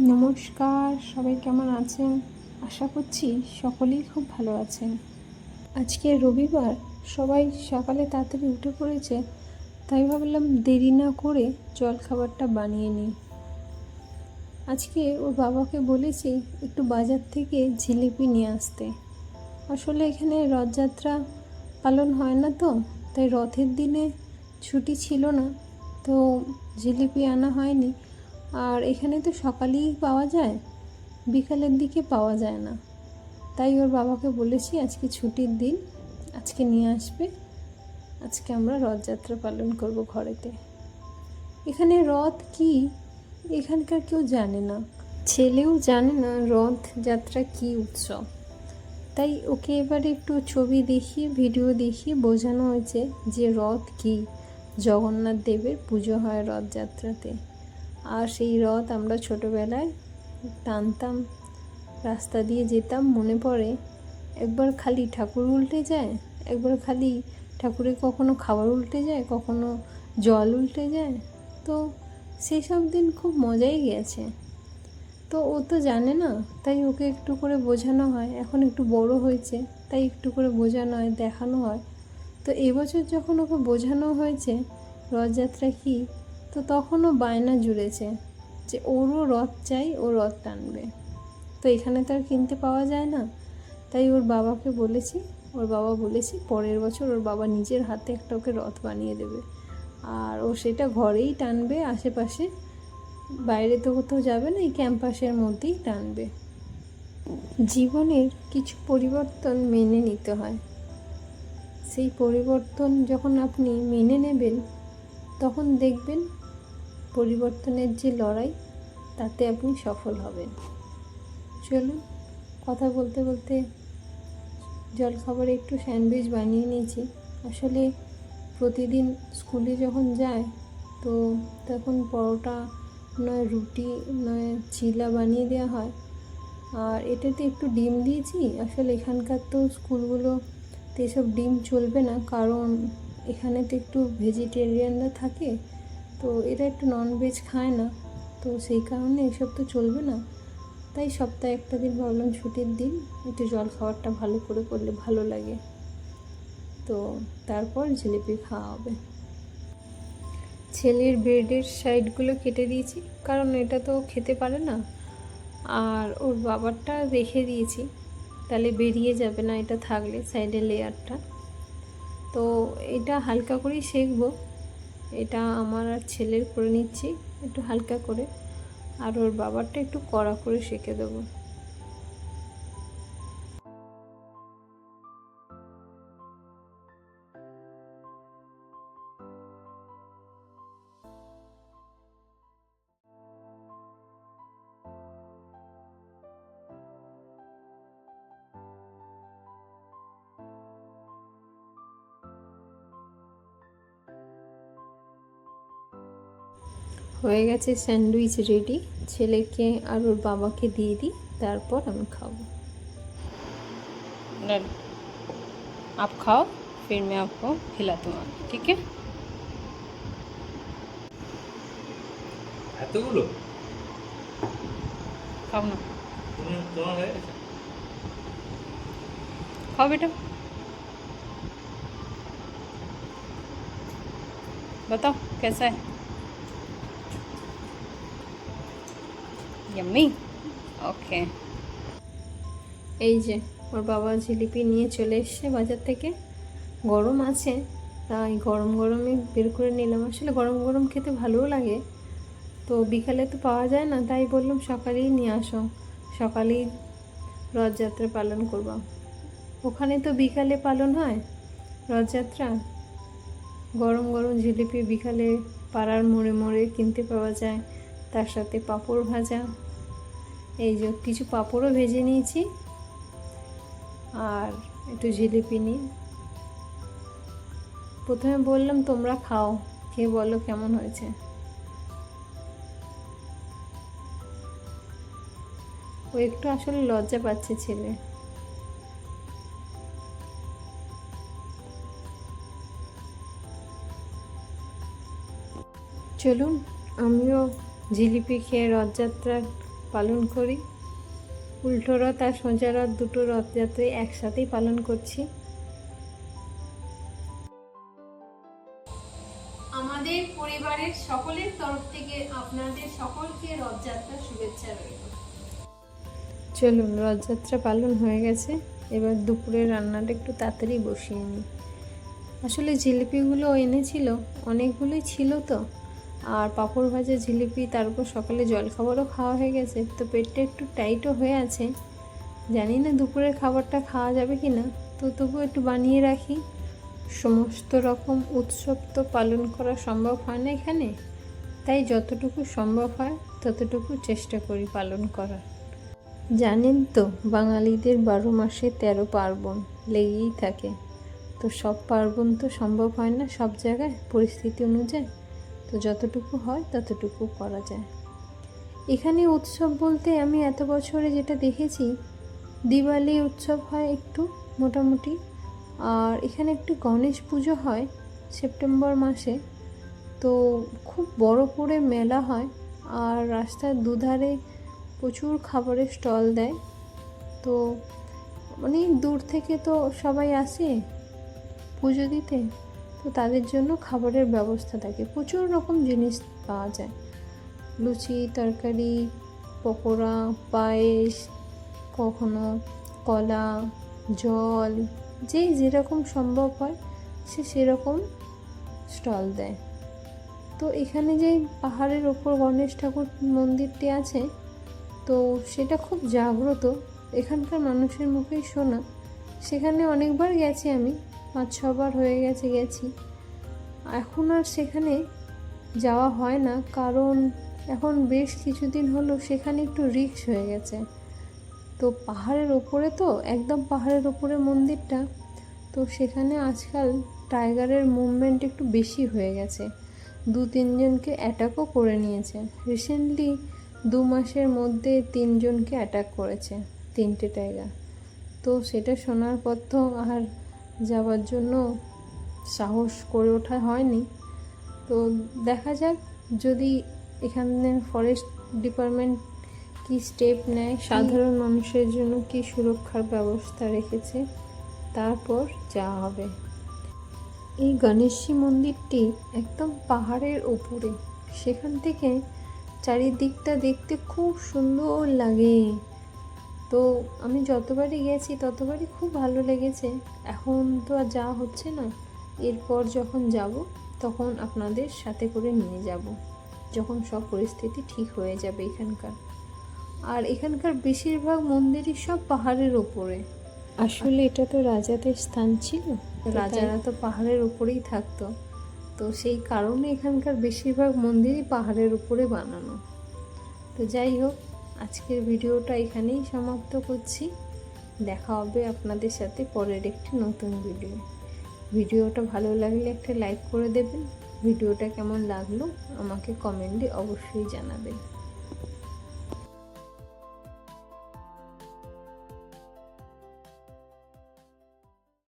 নমস্কার, সবাই কেমন আছেন? আশা করছি সকলেই খুব ভালো আছেন। আজকে রবিবার, সবাই সকালে তাড়াতাড়ি উঠে পড়েছে, তাই ভাবলাম দেরি না করে জলখাবারটা বানিয়ে নিই। আজকে ওর বাবাকে বলেছি একটু বাজার থেকে জিলিপি নিয়ে আসতে। আসলে এখানে রথযাত্রা পালন হয় না, তো তাই রথের দিনে ছুটি ছিল না, তো জিলিপি আনা হয়নি। আর এখানে তো সকালেই পাওয়া যায়, বিকালের দিকে পাওয়া যায় না। তাই ওর বাবাকে বলেছি আজকে ছুটির দিন, আজকে নিয়ে আসবে। আজকে আমরা রথযাত্রা পালন করব ঘরেতে। এখানে রথ কি এখানকার কেউ জানে না, ছেলেও জানে না রথযাত্রা কি উৎসব। তাই ওকে এবারে একটু ছবি দেখিয়ে, ভিডিও দেখিয়ে বোঝানো হয়েছে যে রথ কি, জগন্নাথ দেবের পুজো হয় রথযাত্রাতে। আর সেই রথ আমরা ছোটোবেলায় টানতাম, রাস্তা দিয়ে যেতাম। মনে পড়ে একবার খালি ঠাকুর উল্টে যায়, একবার খালি ঠাকুরের কখনো খাবার উল্টে যায়, কখনো জল উল্টে যায়। তো সেই সব দিন খুব মজাই গেছে। তো ও তো জানে না, তাই ওকে একটু করে বোঝানো হয়। এখন একটু বড় হয়েছে, তাই একটু করে বোঝানো হয়, দেখানো হয়। তো এবছর যখন ওকে বোঝানো হয়েছে রথযাত্রা কী, তো তখনও বায়না জুড়েছে যে ওরও রথ চাই, ও রথ টানবে। তো এখানে তো আর কিনতে পাওয়া যায় না, তাই ওর বাবাকে বলেছি, ওর বাবা বলেছি পরের বছর ওর বাবা নিজের হাতে একটা ওকে রথ বানিয়ে দেবে। আর ও সেটা ঘরেই টানবে, আশেপাশে, বাইরে তো কোথাও যাবে না, এই ক্যাম্পাসের মধ্যেই টানবে। জীবনের কিছু পরিবর্তন মেনে নিতে হয়। সেই পরিবর্তন যখন আপনি মেনে নেবেন, তখন দেখবেন পরিবর্তনের যে লড়াই, তাতে আপনি সফল হবেন। চলুন, কথা বলতে বলতে জলখাবারে একটু স্যান্ডউইচ বানিয়ে নিয়েছি। আসলে প্রতিদিন স্কুলে যখন যায়, তো তখন পরোটা নয় রুটি নয় চিলা বানিয়ে দেওয়া হয়। আর এটাতে একটু ডিম দিয়েছি। আসলে এখানকার তো স্কুলগুলোতে এসব ডিম চলবে না, কারণ এখানে তো একটু ভেজিটেরিয়ানরা থাকে, তো এরা একটু ননভেজ খায় না, তো সেই কারণে এসব তো চলবে না। তাই সপ্তাহে একটা দিন ভাবলাম ছুটির দিন একটু জলখাবারটা ভালো করে করলে ভালো লাগে। তো তারপর জিলিপি খাওয়া হবে। ছেলের ব্রেডের সাইডগুলো কেটে দিয়েছি, কারণ এটা তো খেতে পারে না। আর ওর বাবারটা রেখে দিয়েছি, তাহলে বেরিয়ে যাবে না এটা থাকলে, সাইডের লেয়ারটা। তো এটা হালকা করেই সেঁকবো। এটা আমার আর ছেলের করে নিচ্ছি একটু হালকা করে, আর ওর বাবারটা একটু কড়া করে সেঁকে দেবো। হয়ে গেছে স্যান্ডউইচ রেডি। ছেলেকে আর ওর বাবাকে দিয়ে দিই, তারপর আমি খাবো। आप खाओ, फिर मैं आपको खिलाती हूँ, ठीक है? এতগুলো खाओ ना, তোমার হয়ে গেছে? खाओ बेटा, बताओ कैसा है? यम्मी, ওকে। এই যে ওর বাবা জিলিপি নিয়ে চলে এসছে বাজার থেকে। গরম আছে, তাই গরম গরমই বের করে নিলাম। আসলে গরম গরম খেতে ভালোও লাগে, তো বিকালে তো পাওয়া যায় না, তাই বললাম সকালেই নিয়ে আসো, সকালেই রথযাত্রা পালন করবা। ওখানে তো বিকালে পালন হয় রথযাত্রা। গরম গরম জিলিপি বিকালে পাড়ার মোড়ে মোড়ে কিনতে পাওয়া যায়, তার সাথে পাঁপড় ভাজা। এই যে কিছু পাঁপড়ও ভেজে নিয়েছি, আর একটু জিলিপি নিয়ে। প্রথমে বললাম তোমরা খাও, খেয়ে বলো কেমন হয়েছে। ও একটু আসলে লজ্জা পাচ্ছে ছেলে। চলুন, আমিও জিলিপি খেয়ে রথযাত্রার পালন করি। উল্টো রথ আর সোজা রথ দুটো রথযাত্রাই একসাথেই পালন করছি। আমাদের পরিবারের সকলের তরফ থেকে আপনাদের সকলকে রথযাত্রার শুভেচ্ছা রইল। চলুন, রথযাত্রা পালন হয়ে গেছে, এবার দুপুরের রান্নাটা একটু তাড়াতাড়ি বসিয়ে নিই। আসলে জিলিপিগুলো এনেছিল, অনেকগুলোই ছিল তো, আর পাঁপড় ভাজা জিলিপি, তারপর সকালে জলখাবারও খাওয়া হয়ে গেছে, তো পেটটা একটু টাইটও হয়ে আছে। জানি না দুপুরের খাবারটা খাওয়া যাবে কি না, তো তবু একটু বানিয়ে রাখি। সমস্ত রকম উৎসব তো পালন করা সম্ভব হয় না এখানে, তাই যতটুকু সম্ভব হয় ততটুকু চেষ্টা করি পালন করার। জানেন তো, বাঙালিদের 12 মাসে 13 পার্বণ লেগেই থাকে, তো সব পার্বণ তো সম্ভব হয় না সব জায়গায় পরিস্থিতি অনুযায়ী, তো যতটুকু হয় ততটুকু করা যায়। এখানে উৎসব বলতে আমি এত বছরে যেটা দেখেছি, দিওয়ালি উৎসব হয় একটু মোটামুটি, আর এখানে একটু গণেশ পুজো হয় সেপ্টেম্বর মাসে, তো খুব বড় করে মেলা হয়, আর রাস্তার দুধারে প্রচুর খাবারের স্টল দেয়। তো অনেক দূর থেকে তো সবাই আসে পুজো দিতে, তো তাদের জন্য খাবারের ব্যবস্থা থাকে, প্রচুর রকম জিনিস পাওয়া যায়, লুচি, তরকারি, পকোড়া, পায়েস, কখনো কলা, জল, যেই যেরকম সম্ভব হয় সে সেরকম স্টল দেয়। তো এখানে যে পাহাড়ের ওপর গণেশ ঠাকুর মন্দিরটি আছে, তো সেটা খুব জাগ্রত, এখানকার মানুষের মুখেই শোনা। সেখানে অনেকবার গেছি আমি, 5-6 বার হয়ে গেছি। এখন আর সেখানে যাওয়া হয় না, কারণ এখন বেশ কিছুদিন হলো সেখানে একটু রিস্ক হয়ে গেছে। তো পাহাড়ের ওপরে, তো একদম পাহাড়ের ওপরে মন্দিরটা, তো সেখানে আজকাল টাইগারের মুভমেন্ট একটু বেশি হয়ে গেছে, 2-3 জনকে অ্যাটাকও করে নিয়েছে। রিসেন্টলি 2 মাসের মধ্যে 3 জনকে অ্যাটাক করেছে, 3টে টাইগার। তো সেটা শোনার পর তো আর যাওয়ার জন্য সাহস করে ওঠা হয়নি। তো দেখা যাক যদি এখানে ফরেস্ট ডিপার্টমেন্ট কি স্টেপ নেয়, সাধারণ মানুষের জন্য কি সুরক্ষার ব্যবস্থা রেখেছে, তারপর যাওয়া হবে। এই গণেশজি মন্দিরটি একদম পাহাড়ের ওপরে, সেখান থেকে চারিদিকটা দেখতে খুব সুন্দর লাগে। তো আমি যতবারই গেছি ততবারই খুব ভালো লেগেছে। এখন তো আর যাওয়া হচ্ছে না, এরপর যখন যাব তখন আপনাদের সাথে করে নিয়ে যাব, যখন সব পরিস্থিতি ঠিক হয়ে যাবে এখানকার। আর এখানকার বেশিরভাগ মন্দিরই সব পাহাড়ের ওপরে। আসলে এটা তো রাজাদের স্থান ছিল, রাজারা তো পাহাড়ের উপরেই থাকতো, তো সেই কারণে এখানকার বেশিরভাগ মন্দিরই পাহাড়ের উপরে বানানো। তো যাই হোক, আজকের ভিডিওটা এখানেই সমাপ্ত করছি। দেখা হবে আপনাদের সাথে পরের একটি নতুন ভিডিওটা ভালো লাগলে একটা লাইক করে দেবেন। ভিডিওটা কেমন লাগলো আমাকে কমেন্টে অবশ্যই জানাবেন।